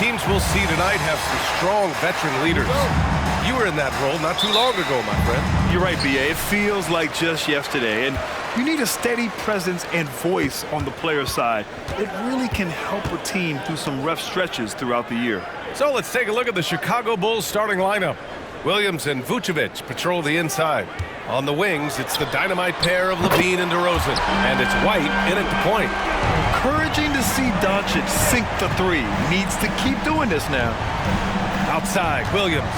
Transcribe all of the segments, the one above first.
teams we'll see tonight have some strong veteran leaders. You were in that role not too long ago, my friend. You're right, B.A. It feels like just yesterday. And you need a steady presence and voice on the player side. It really can help a team through some rough stretches throughout the year. So let's take a look at the Chicago Bulls starting lineup. Williams and Vucevic patrol the inside. On the wings, it's the dynamite pair of Levine and DeRozan. And it's White in at the point. Encouraging to see Doncic sink the three. Needs to keep doing this now. Outside, Williams.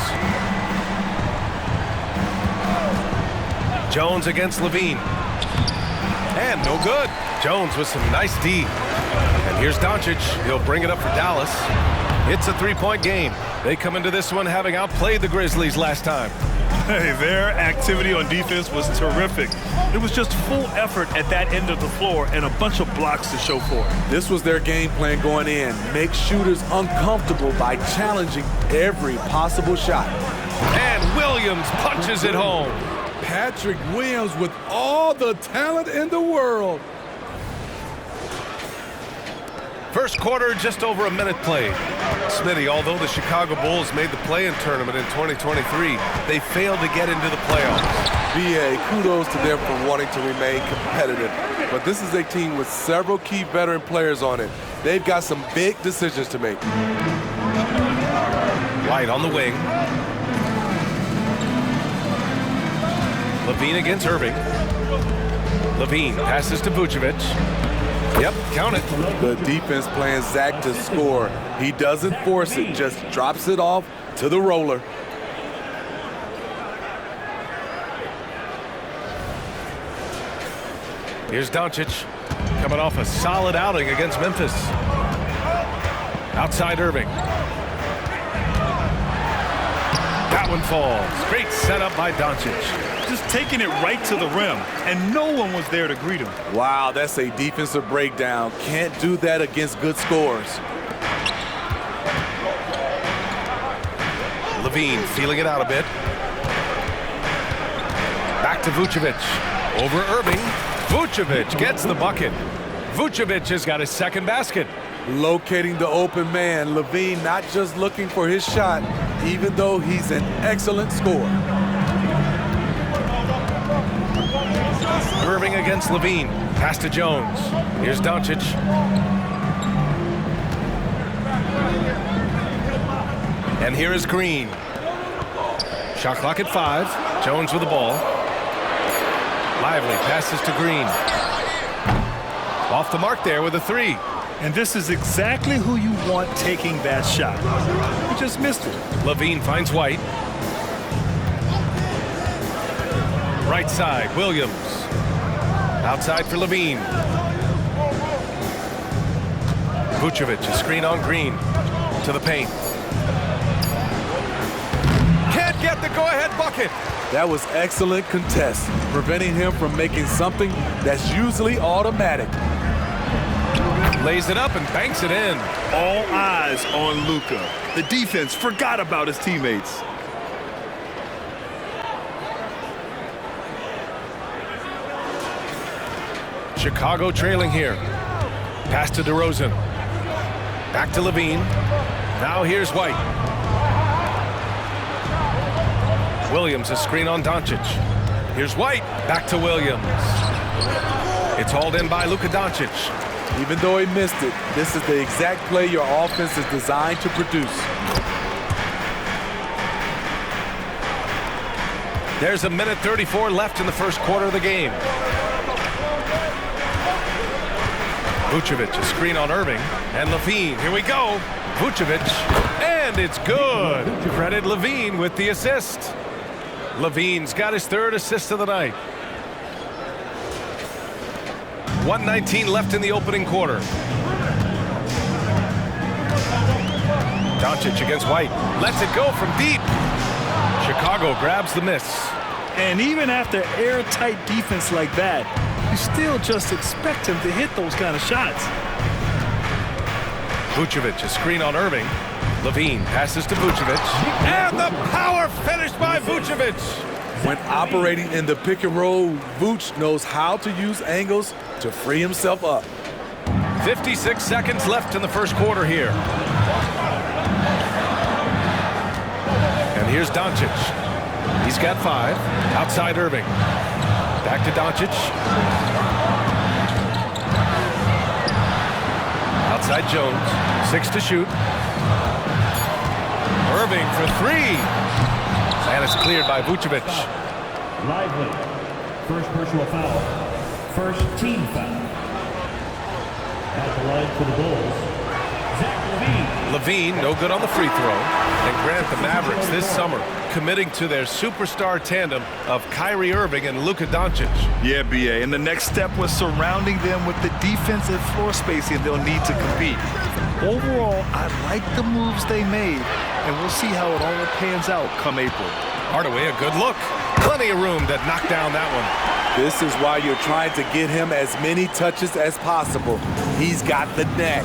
Jones against Levine. And no good. Jones with some nice D. And here's Doncic. He'll bring it up for Dallas. It's a three-point game. They come into this one having outplayed the Grizzlies last time. Hey, their activity on defense was terrific. It was just full effort at that end of the floor and a bunch of blocks to show for it. This was their game plan going in. Make shooters uncomfortable by challenging every possible shot. And Williams punches it home. Patrick Williams with all the talent in the world. First quarter, just over a minute played. Smitty, although the Chicago Bulls made the play-in tournament in 2023, they failed to get into the playoffs. B.A., kudos to them for wanting to remain competitive. But this is a team with several key veteran players on it. They've got some big decisions to make. White on the wing. Levine against Irving. Levine passes to Vucevic. Yep, count it. The defense playing Zach to score. He doesn't force it, just drops it off to the roller. Here's Doncic, coming off a solid outing against Memphis. Outside Irving. That one falls. Great setup by Doncic. Just taking it right to the rim, and no one was there to greet him. Wow, that's a defensive breakdown. Can't do that against good scores. Levine feeling it out a bit. Back to Vucevic. Over Irving. Vucevic gets the bucket. Vucevic has got his second basket. Locating the open man. Levine not just looking for his shot, even though he's an excellent scorer. Irving against Levine. Pass to Jones. Here's Doncic. And here is Green. Shot clock at 5. Jones with the ball. Lively passes to Green. Off the mark there with a 3. And this is exactly who you want taking that shot. He just missed it. Levine finds White. Right side, Williams. Outside for Levine. Vucevic, a screen on Green. To the paint. Can't get the go-ahead bucket. That was excellent contest, preventing him from making something that's usually automatic. Lays it up and banks it in. All eyes on Luka. The defense forgot about his teammates. Chicago trailing here. Pass to DeRozan. Back to Levine. Now here's White. Williams, a screen on Doncic. Here's White. Back to Williams. It's hauled in by Luka Doncic. Even though he missed it, this is the exact play your offense is designed to produce. There's a minute 34 left in the first quarter of the game. Vucevic, a screen on Irving. And Levine, here we go. Vucevic, and it's good. Credit Levine with the assist. Levine's got his third assist of the night. 1:19 left in the opening quarter. Doncic against White. Lets it go from deep. Chicago grabs the miss. And even after airtight defense like that, you still just expect him to hit those kind of shots. Vucevic, a screen on Irving. Levine passes to Vucevic. And the power finish by Vucevic. When operating in the pick and roll, Vooch knows how to use angles to free himself up. 56 seconds left in the first quarter here. here's Doncic. He's got 5. Outside Irving. Back to Doncic. Outside Jones. 6 to shoot. Irving for 3. And it's cleared by Voucher. Lively. First personal foul. First team foul. At the line for the Bulls, Zach Levine, no good on the free throw. And Grant, the Mavericks this summer committing to their superstar tandem of Kyrie Irving and Luka Doncic. Yeah, BA, and the next step was surrounding them with the defensive floor spacing they'll need to compete. Overall, I like the moves they made, and we'll see how it all pans out come April. Hardaway, a good look. Plenty of room to knock down that one. This is why you're trying to get him as many touches as possible. He's got the neck.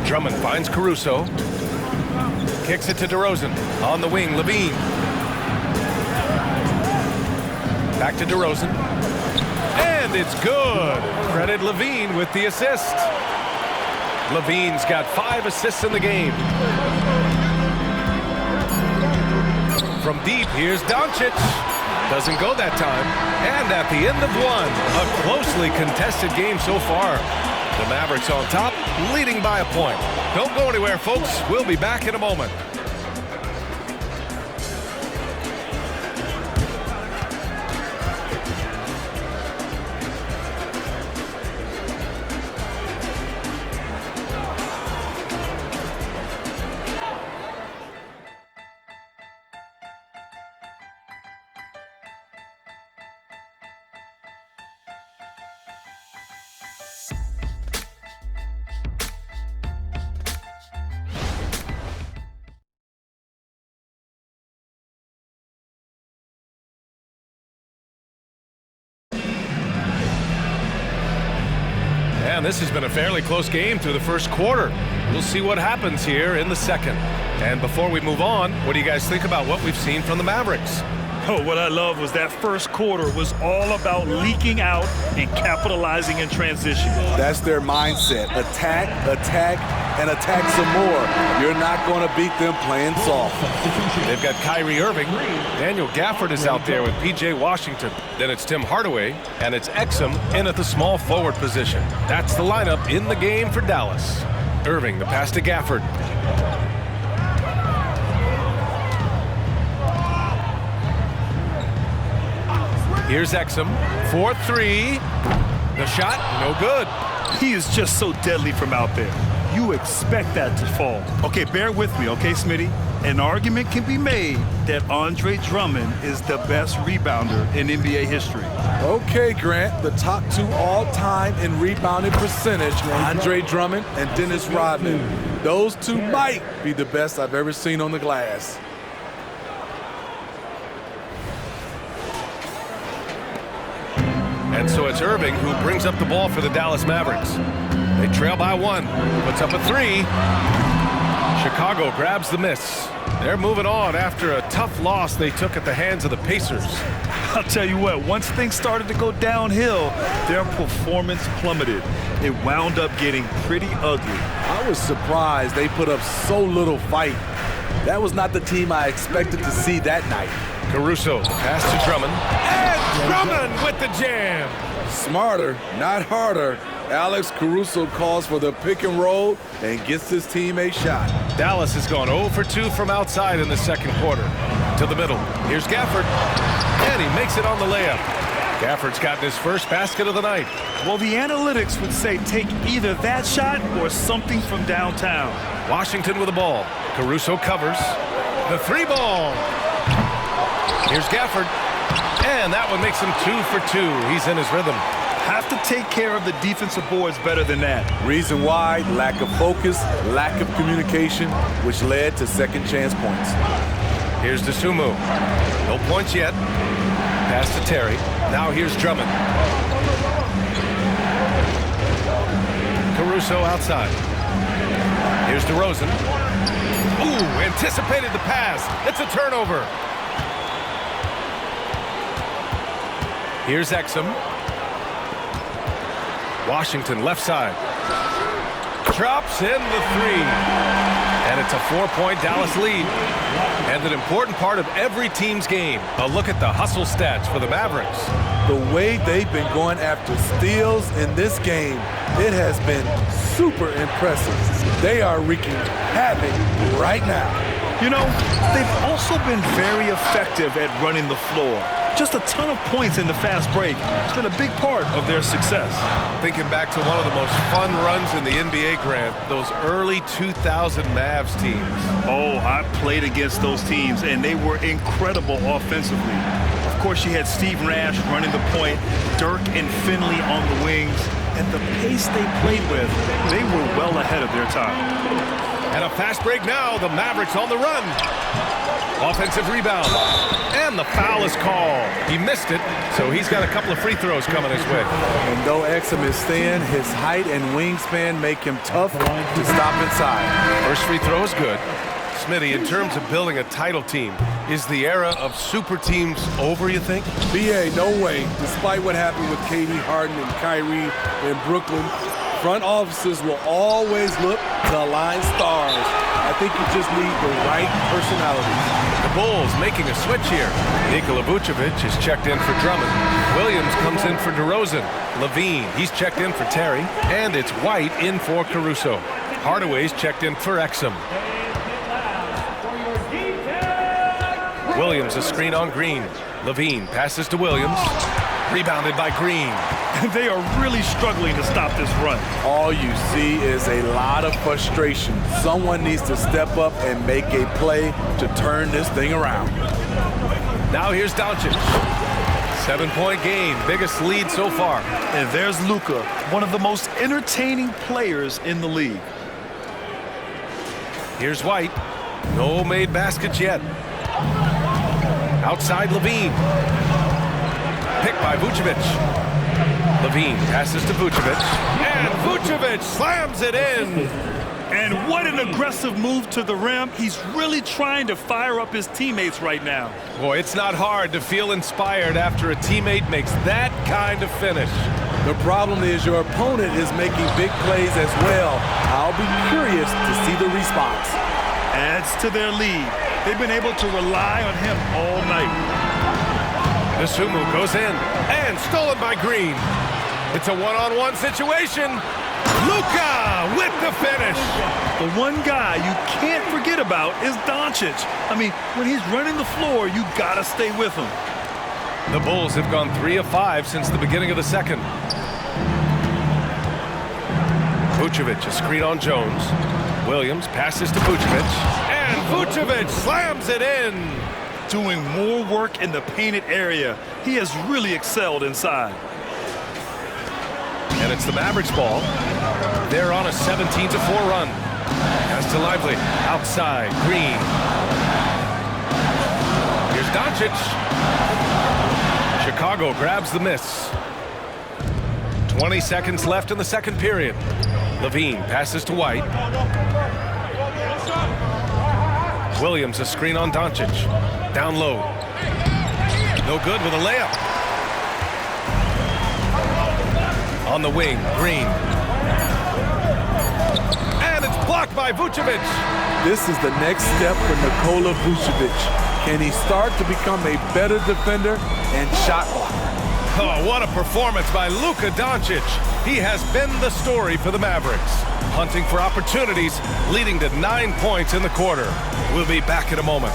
Drummond finds Caruso. Kicks it to DeRozan. On the wing, Levine. Back to DeRozan. And it's good. Credit Levine with the assist. Levine's got 5 assists in the game. From deep, here's Doncic. Doesn't go that time. And at the end of 1, a closely contested game so far. The Mavericks on top, leading by a point. Don't go anywhere, folks. We'll be back in a moment. And this has been a fairly close game through the first quarter. We'll see what happens here in the second. And before we move on, what do you guys think about what we've seen from the Mavericks? Oh, what I love was that first quarter was all about leaking out and capitalizing in transition. That's their mindset. Attack, attack, and attack some more. You're not going to beat them playing soft. They've got Kyrie Irving. Daniel Gafford is out there with P.J. Washington. Then it's Tim Hardaway, and it's Exum in at the small forward position. That's the lineup in the game for Dallas. Irving, the pass to Gafford. Here's Exum, 4-3. The shot, no good. He is just so deadly from out there. You expect that to fall. Okay, bear with me, okay, Smitty? An argument can be made that Andre Drummond is the best rebounder in NBA history. Okay, Grant, the top 2 all-time in rebounding percentage, Andre Drummond and Dennis Rodman. Those 2 might be the best I've ever seen on the glass. And so it's Irving who brings up the ball for the Dallas Mavericks. They trail by 1, puts up a 3. Chicago grabs the miss. They're moving on after a tough loss they took at the hands of the Pacers. I'll tell you what, once things started to go downhill, their performance plummeted. It wound up getting pretty ugly. I was surprised they put up so little fight. That was not the team I expected to see that night. Caruso, pass to Drummond. And Drummond with the jam. Smarter, not harder. Alex Caruso calls for the pick and roll and gets his team a shot. Dallas has gone 0 for 2 from outside in the second quarter. To the middle. Here's Gafford. And he makes it on the layup. Gafford's gotten his first basket of the night. Well, the analytics would say take either that shot or something from downtown. Washington with the ball. Caruso covers. The 3-ball. Here's Gafford. And that one makes him 2 for 2. He's in his rhythm. Have to take care of the defensive boards better than that. Reason why, lack of focus, lack of communication, which led to second chance points. Here's DeSumo. No points yet. Pass to Terry. Now here's Drummond. Caruso outside. Here's DeRozan. Ooh, anticipated the pass. It's a turnover. Here's Exum. Washington left side. Drops in the 3. And it's a 4-point Dallas lead. And an important part of every team's game. A look at the hustle stats for the Mavericks. The way they've been going after steals in this game, it has been super impressive. They are wreaking havoc right now. You know, they've also been very effective at running the floor. Just a ton of points in the fast break. It's been a big part of their success. Thinking back to one of the most fun runs in the NBA, Grant, those early 2000 Mavs teams. Oh, I played against those teams, and they were incredible offensively. Of course, you had Steve Nash running the point, Dirk and Finley on the wings, and the pace they played with, they were well ahead of their time. And a fast break now, the Mavericks on the run. Offensive rebound. And the foul is called. He missed it, so he's got a couple of free throws coming his way. And though Exum is thin, his height and wingspan make him tough to stop inside. First free throw is good. Smitty, in terms of building a title team, is the era of super teams over, you think? BA, no way. Despite what happened with KD, Harden, and Kyrie in Brooklyn, front offices will always look to align stars. I think you just need the right personalities. The Bulls making a switch here. Nikola Vucevic is checked in for Drummond. Williams comes in for DeRozan. Levine, he's checked in for Terry. And it's White in for Caruso. Hardaway's checked in for Exum. Williams a screen on Green. Levine passes to Williams. Rebounded by Green. They are really struggling to stop this run. All you see is a lot of frustration. Someone needs to step up and make a play to turn this thing around. Now here's Doncic. 7-point game, biggest lead so far. And there's Luka, one of the most entertaining players in the league. Here's White. No made baskets yet. Outside Levine. Picked by Vucevic. Levine passes to Vucevic. And Vucevic slams it in. And what an aggressive move to the rim. He's really trying to fire up his teammates right now. Boy, it's not hard to feel inspired after a teammate makes that kind of finish. The problem is your opponent is making big plays as well. I'll be curious to see the response. Adds to their lead. They've been able to rely on him all night. Nasumu goes in and stolen by Green. It's a one-on-one situation. Luka with the finish. The one guy you can't forget about is Doncic. I mean, when he's running the floor, you gotta stay with him. The Bulls have gone 3 of 5 since the beginning of the second. Vucevic a screen on Jones. Williams passes to Vucevic. And Vucevic slams it in. Doing more work in the painted area. He has really excelled inside. And it's the Mavericks ball. They're on a 17-4 run. Pass to Lively. Outside. Green. Here's Doncic. Chicago grabs the miss. 20 seconds left in the second period. Levine passes to White. Williams a screen on Doncic. Down low. No good with a layup. On the wing, Green. And it's blocked by Vucevic. This is the next step for Nikola Vucevic. Can he start to become a better defender and shot blocker? Oh, what a performance by Luka Doncic. He has been the story for the Mavericks. Hunting for opportunities, leading to 9 points in the quarter. We'll be back in a moment.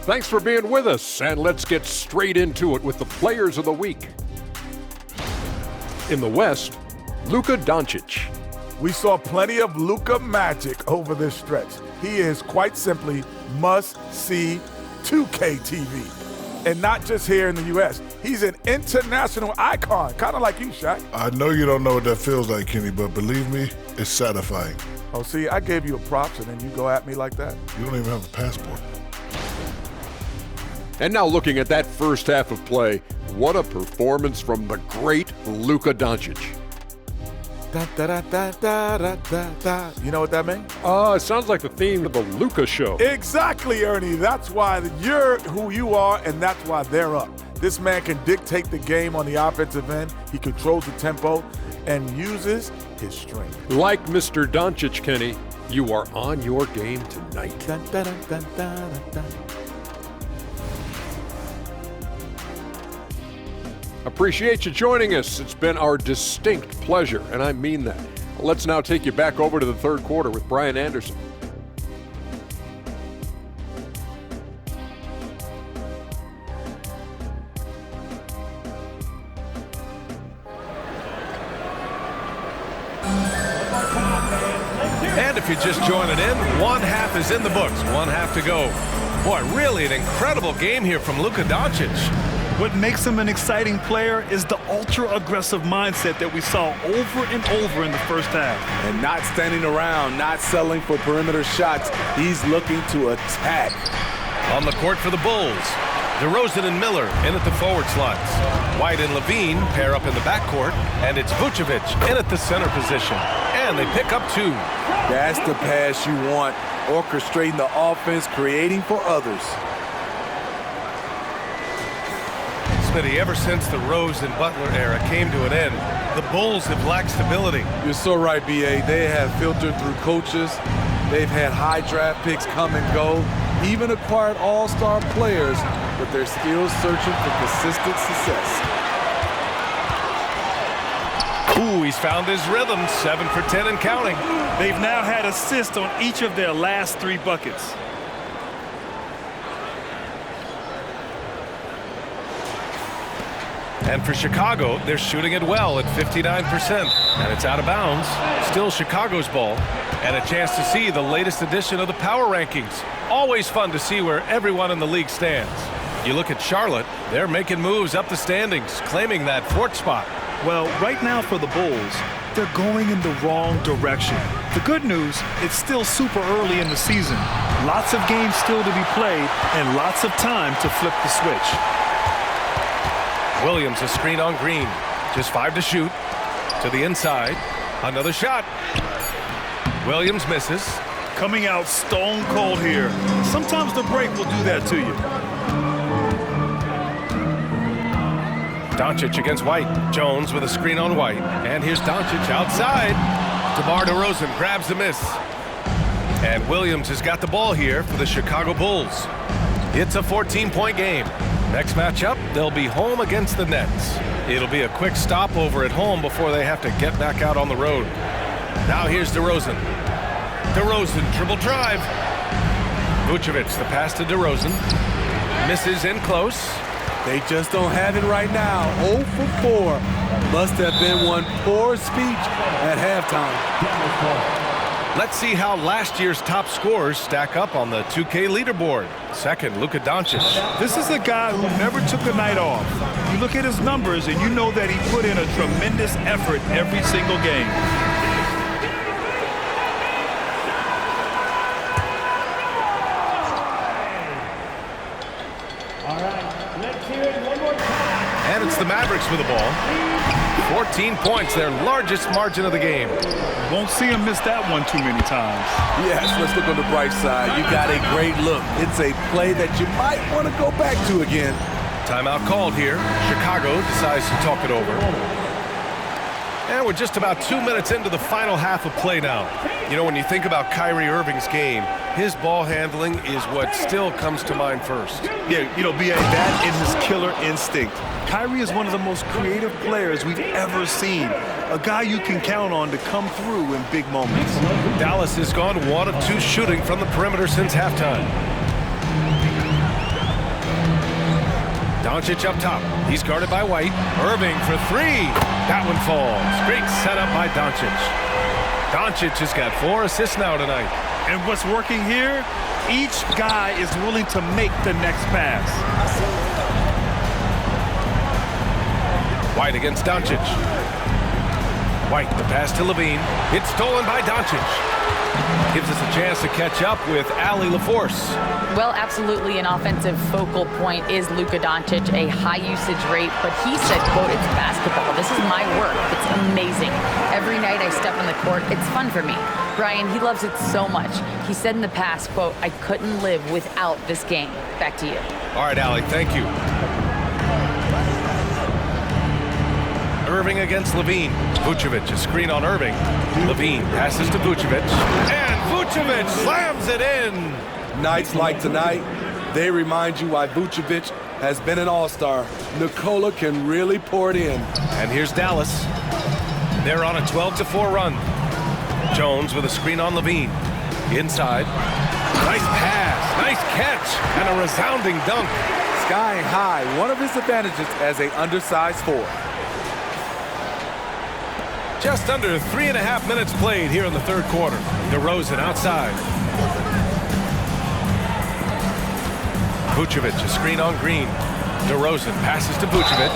Thanks for being with us, and let's get straight into it with the Players of the Week. In the West, Luka Doncic. We saw plenty of Luka magic over this stretch. He is quite simply must-see 2K TV. And not just here in the U.S. He's an international icon, kind of like you, Shaq. I know you don't know what that feels like, Kenny, but believe me, it's satisfying. Oh, see, I gave you a props, and then you go at me like that? You don't even have a passport. And now looking at that first half of play, what a performance from the great Luka Doncic. Da, da, da, da, da, da, da. You know what that means? It sounds like the theme of the Luka show. Exactly, Ernie. That's why you're who you are, and that's why they're up. This man can dictate the game on the offensive end. He controls the tempo and uses his strength. Like Mr. Doncic, Kenny, you are on your game tonight. Da, da, da, da, da, da. Appreciate you joining us. It's been our distinct pleasure, and I mean that. Let's now take you back over to the third quarter with Brian Anderson. And if you're just joining in, one half is in the books, one half to go. Boy, really an incredible game here from Luka Doncic. What makes him an exciting player is the ultra-aggressive mindset that we saw over and over in the first half. And not standing around, not settling for perimeter shots. He's looking to attack. On the court for the Bulls, DeRozan and Miller in at the forward slots. White and Levine pair up in the backcourt, and it's Vucevic in at the center position. And they pick up two. That's the pass you want. Orchestrating the offense, creating for others. Smitty, ever since the Rose and Butler era came to an end, the Bulls have lacked stability. You're so right, B.A. They have filtered through coaches. They've had high draft picks come and go, even acquired all-star players, but they're still searching for consistent success. Ooh, he's found his rhythm, 7 for 10 and counting. They've now had assists on each of their last 3 buckets. And for Chicago, they're shooting it well at 59%. And it's out of bounds. Still Chicago's ball. And a chance to see the latest edition of the power rankings. Always fun to see where everyone in the league stands. You look at Charlotte, they're making moves up the standings, claiming that 4th spot. Well, right now for the Bulls, they're going in the wrong direction. The good news, it's still super early in the season. Lots of games still to be played and lots of time to flip the switch. Williams a screen on Green. Just 5 to shoot. To the inside. Another shot. Williams misses. Coming out stone cold here. Sometimes the break will do that to you. Doncic against White. Jones with a screen on White. And here's Doncic outside. DeMar DeRozan grabs the miss. And Williams has got the ball here for the Chicago Bulls. It's a 14-point game. Next matchup, they'll be home against the Nets. It'll be a quick stopover at home before they have to get back out on the road. Now here's DeRozan. DeRozan, dribble drive. Vucevic, the pass to DeRozan. Misses in close. They just don't have it right now. 0 for 4. Must have been one poor speech at halftime. Let's see how last year's top scorers stack up on the 2K leaderboard. Second, Luka Doncic. This is a guy who never took a night off. You look at his numbers and you know that he put in a tremendous effort every single game. All right, let's hear it one more time. And it's the Mavericks with the ball. 14 points, their largest margin of the game. Won't see him miss that one too many times. Yes, let's look on the bright side. You got a great look. It's a play that you might want to go back to again. Timeout called here. Chicago decides to talk it over. And we're just about 2 minutes into the final half of play now. You know, when you think about Kyrie Irving's game, his ball handling is what still comes to mind first. Yeah, you know, B.A., that is his killer instinct. Kyrie is one of the most creative players we've ever seen. A guy you can count on to come through in big moments. Dallas has gone 1 of 2 shooting from the perimeter since halftime. Doncic up top. He's guarded by White. Irving for three. That one falls. Great setup by Doncic. Doncic has got 4 assists now tonight. And what's working here, each guy is willing to make the next pass. White against Doncic. White, the pass to Levine. It's stolen by Doncic. Gives us a chance to catch up with Allie LaForce. Well, absolutely an offensive focal point is Luka Doncic, a high usage rate, but he said, quote, it's basketball. This is my work. It's amazing. Every night I step on the court, it's fun for me. Brian, he loves it so much. He said in the past, quote, I couldn't live without this game. Back to you. All right, Allie, thank you. Irving against Levine. Vucevic, a screen on Irving. Levine passes to Vucevic. And Vucevic slams it in. Nights like tonight, they remind you why Vucevic has been an all-star. Nikola can really pour it in. And here's Dallas. They're on a 12-4 run. Jones with a screen on Levine. Inside. Nice pass, nice catch, and a resounding dunk. Sky high, one of his advantages as an undersized forward. Just under 3.5 minutes played here in the third quarter. DeRozan outside. Vucevic, a screen on Green. DeRozan passes to Vucevic.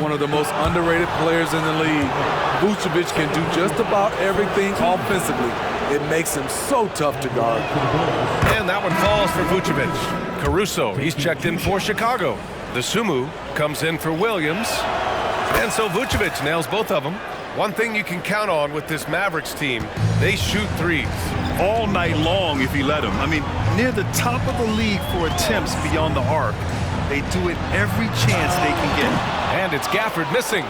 One of the most underrated players in the league. Vucevic can do just about everything offensively. It makes him so tough to guard. And that one falls for Vucevic. Caruso, he's checked in for Chicago. The Sumu comes in for Williams. And so Vucevic nails both of them. One thing you can count on with this Mavericks team, they shoot threes. All night long if you let them. I mean, near the top of the league for attempts beyond the arc. They do it every chance they can get. And it's Gafford missing.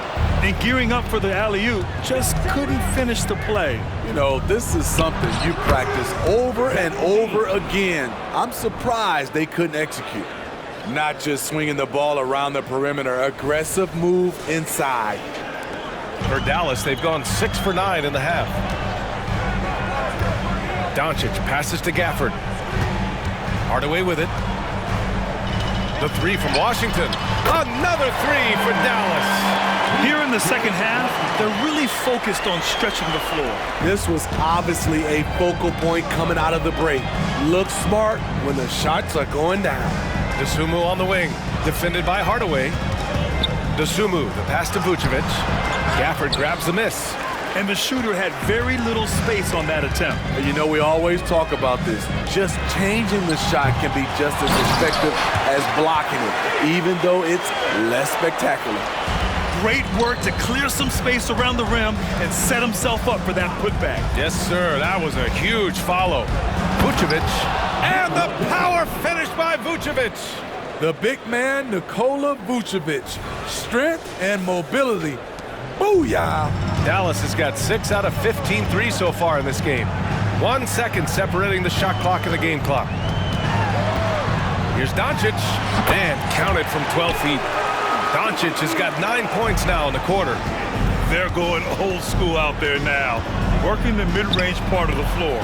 And gearing up for the alley-oop, just couldn't finish the play. You know, this is something you practice over and over again. I'm surprised they couldn't execute. Not just swinging the ball around the perimeter, aggressive move inside. For Dallas, they've gone 6 for 9 in the half. Doncic passes to Gafford. Hardaway with it. The three from Washington. Another three for Dallas. Here in the second half, they're really focused on stretching the floor. This was obviously a focal point coming out of the break. Look smart when the shots are going down. Dosunmu on the wing, defended by Hardaway. Dosunmu, the pass to Vucevic. Gafford grabs the miss. And the shooter had very little space on that attempt. And you know, we always talk about this. Just changing the shot can be just as effective as blocking it, even though it's less spectacular. Great work to clear some space around the rim and set himself up for that putback. Yes, sir. That was a huge follow. Vucevic. And the power finish by Vucevic. The big man, Nikola Vucevic. Strength and mobility. Booyah! Dallas has got 6 out of 15 threes so far in this game. 1 second separating the shot clock and the game clock. Here's Doncic. And counted from 12 feet. Doncic has got 9 points now in the quarter. They're going old school out there now, working the mid-range part of the floor.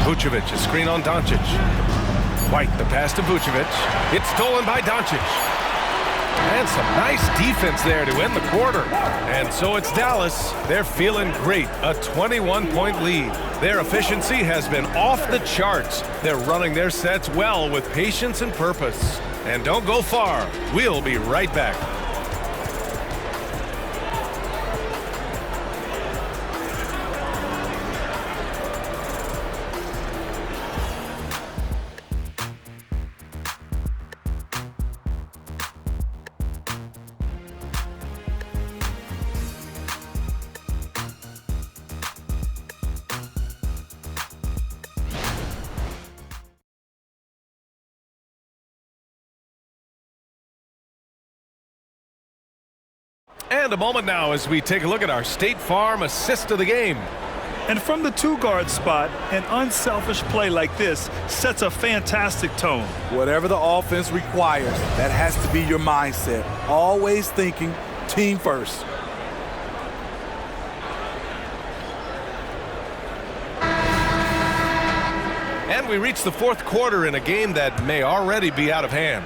Vucevic, a screen on Doncic. White, the pass to Vucevic. It's stolen by Doncic. And some nice defense there to end the quarter. And so it's Dallas. They're feeling great. A 21-point lead. Their efficiency has been off the charts. They're running their sets well with patience and purpose. And don't go far. We'll be right back. And a moment now as we take a look at our State Farm assist of the game. And from the two-guard spot, an unselfish play like this sets a fantastic tone. Whatever the offense requires, that has to be your mindset. Always thinking team first. And we reach the fourth quarter in a game that may already be out of hand.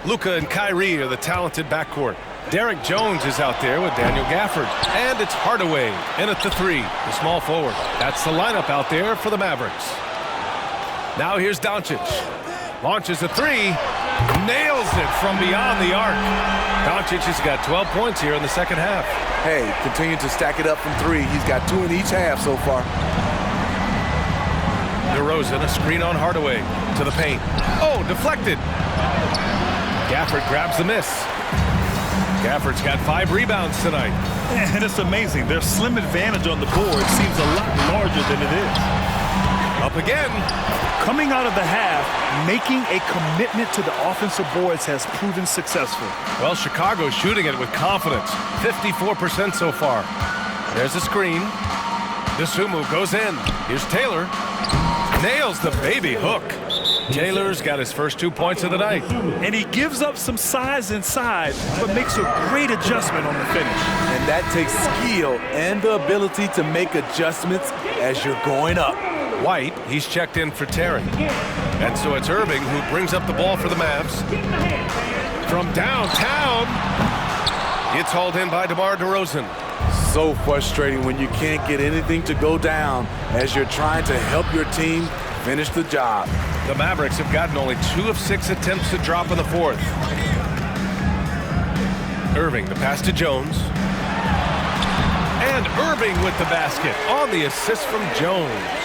Luka and Kyrie are the talented backcourt. Derek Jones is out there with Daniel Gafford. And it's Hardaway in at the three, the small forward. That's the lineup out there for the Mavericks. Now here's Doncic. Launches a three. Nails it from beyond the arc. Doncic has got 12 points here in the second half. Hey, continue to stack it up from three. He's got 2 in each half so far. DeRozan, a screen on Hardaway to the paint. Oh, deflected. Gafford grabs the miss. Gafford's got 5 rebounds tonight. And it's amazing. Their slim advantage on the board seems a lot larger than it is. Up again. Coming out of the half, making a commitment to the offensive boards has proven successful. Well, Chicago's shooting it with confidence. 54% so far. There's a screen. Dosunmu goes in. Here's Taylor. Nails the baby hook. Taylor's got his first 2 points of the night. And he gives up some size inside, but makes a great adjustment on the finish. And that takes skill and the ability to make adjustments as you're going up. White, he's checked in for Terry. And so it's Irving who brings up the ball for the Mavs. From downtown, it's hauled in by DeMar DeRozan. So frustrating when you can't get anything to go down as you're trying to help your team finish the job. The Mavericks have gotten only 2 of 6 attempts to drop in the fourth. Irving, the pass to Jones. And Irving with the basket on the assist from Jones.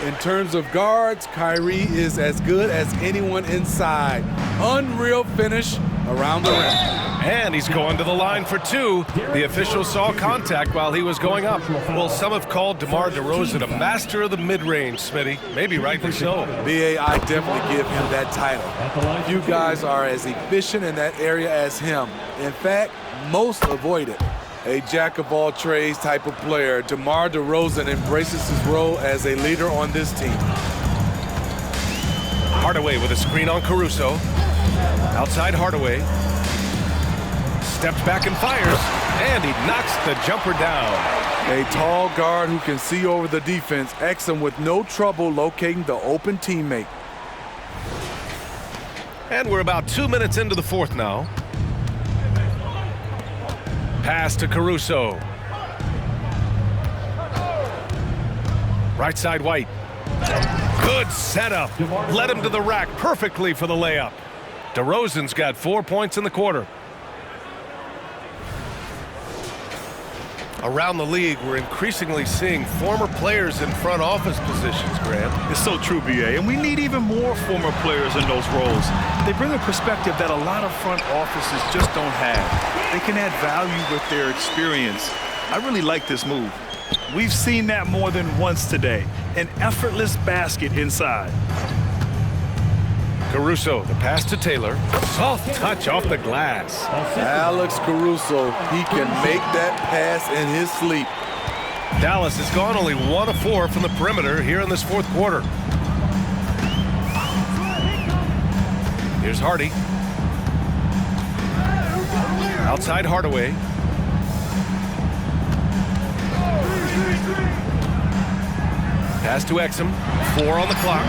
In terms of guards, Kyrie is as good as anyone inside. Unreal finish around the rim. And he's going to the line for 2. The official saw contact while he was going up. Well, some have called DeMar DeRozan a master of the mid-range, Smitty. Maybe rightly so. BA, I definitely give him that title. You guys are as efficient in that area as him. In fact, most avoid it. A jack-of-all-trades type of player, DeMar DeRozan embraces his role as a leader on this team. Hardaway with a screen on Caruso. Outside Hardaway. Steps back and fires, and he knocks the jumper down. A tall guard who can see over the defense, Exum with no trouble locating the open teammate. And we're about 2 minutes into the fourth now. Pass to Caruso. Right side White. Good setup. Led him to the rack perfectly for the layup. DeRozan's got 4 points in the quarter. Around the league, we're increasingly seeing former players in front office positions, Graham. It's so true, BA, and we need even more former players in those roles. They bring a perspective that a lot of front offices just don't have. They can add value with their experience. I really like this move. We've seen that more than once today. An effortless basket inside. Caruso, the pass to Taylor. Soft touch off the glass. Alex Caruso, he can make that pass in his sleep. Dallas has gone only 1 of 4 from the perimeter here in this fourth quarter. Here's Hardy. Outside Hardaway. Pass to Exum. 4 on the clock.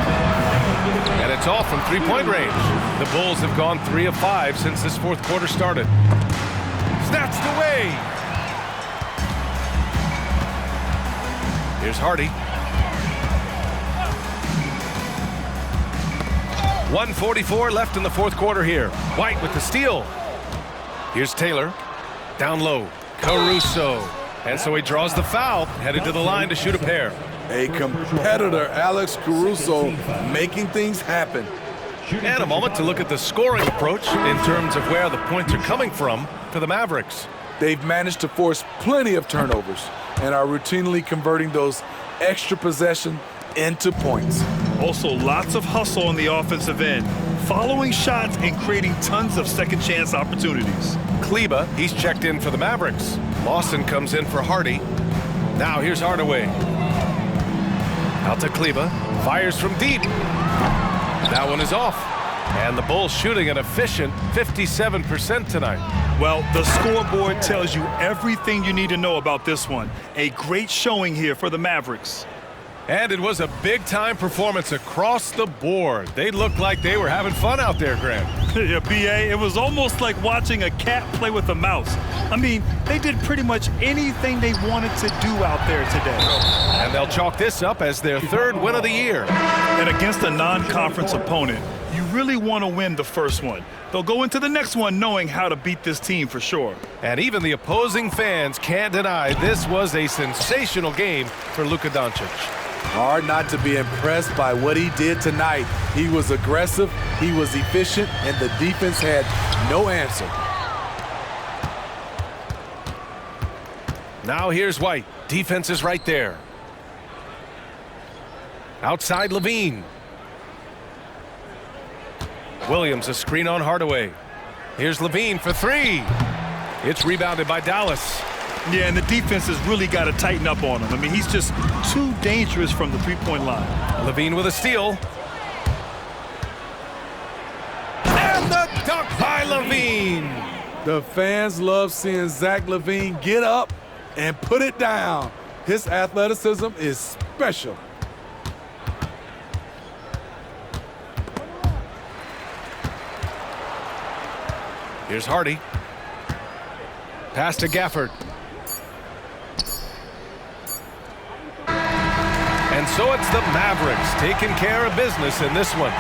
And it's off from 3-point range. The Bulls have gone 3 of 5 since this fourth quarter started. Snatched away. Here's Hardy. 1:44 left in the fourth quarter here. White with the steal. Here's Taylor. Down low. Caruso. And so he draws the foul, headed to the line to shoot a pair. A competitor, Alex Caruso, making things happen. And a moment to look at the scoring approach in terms of where the points are coming from for the Mavericks. They've managed to force plenty of turnovers and are routinely converting those extra possession into points. Also, lots of hustle on the offensive end, following shots and creating tons of second chance opportunities. Kleba, he's checked in for the Mavericks. Lawson comes in for Hardy. Now here's Hardaway. Out to Kleba, fires from deep. That one is off. And the Bulls shooting an efficient 57% tonight. Well, the scoreboard tells you everything you need to know about this one. A great showing here for the Mavericks. And it was a big-time performance across the board. They looked like they were having fun out there, Grant. Yeah, B.A., it was almost like watching a cat play with a mouse. I mean, they did pretty much anything they wanted to do out there today. And they'll chalk this up as their third win of the year. And against a non-conference opponent, you really want to win the first one. They'll go into the next one knowing how to beat this team for sure. And even the opposing fans can't deny this was a sensational game for Luka Doncic. Hard not to be impressed by what he did tonight. He was aggressive, he was efficient, and the defense had no answer. Now here's White. Defense is right there. Outside Levine. Williams, a screen on Hardaway. Here's Levine for three. It's rebounded by Dallas. Yeah, and the defense has really got to tighten up on him. I mean, he's just too dangerous from the three-point line. Levine with a steal. And the dunk by Levine. The fans love seeing Zach Levine get up and put it down. His athleticism is special. Here's Hardy. Pass to Gafford. And so it's the Mavericks taking care of business in this one.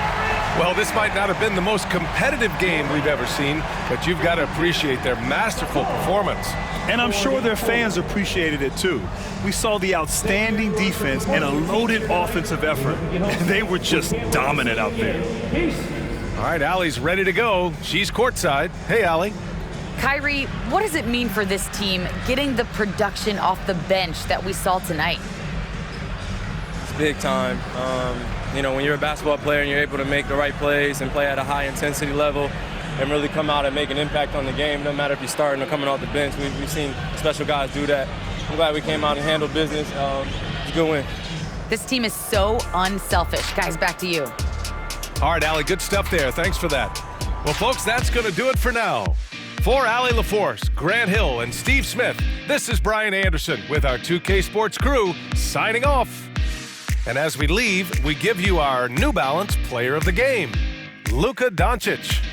Well, this might not have been the most competitive game we've ever seen, but you've got to appreciate their masterful performance. And I'm sure their fans appreciated it too. We saw the outstanding defense and a loaded offensive effort. They were just dominant out there. All right, Allie's ready to go. She's courtside. Hey, Allie. Kyrie, what does it mean for this team getting the production off the bench that we saw tonight? Big time. You know, when you're a basketball player and you're able to make the right plays and play at a high intensity level and really come out and make an impact on the game, no matter if you're starting or coming off the bench, we've seen special guys do that. I'm glad we came out and handled business. It's a good win. This team is so unselfish. Guys, back to you. All right, Allie, good stuff there. Thanks for that. Well, folks, that's going to do it for now. For Allie LaForce, Grant Hill, and Steve Smith, this is Brian Anderson with our 2K Sports crew signing off. And as we leave, we give you our New Balance Player of the Game, Luka Doncic.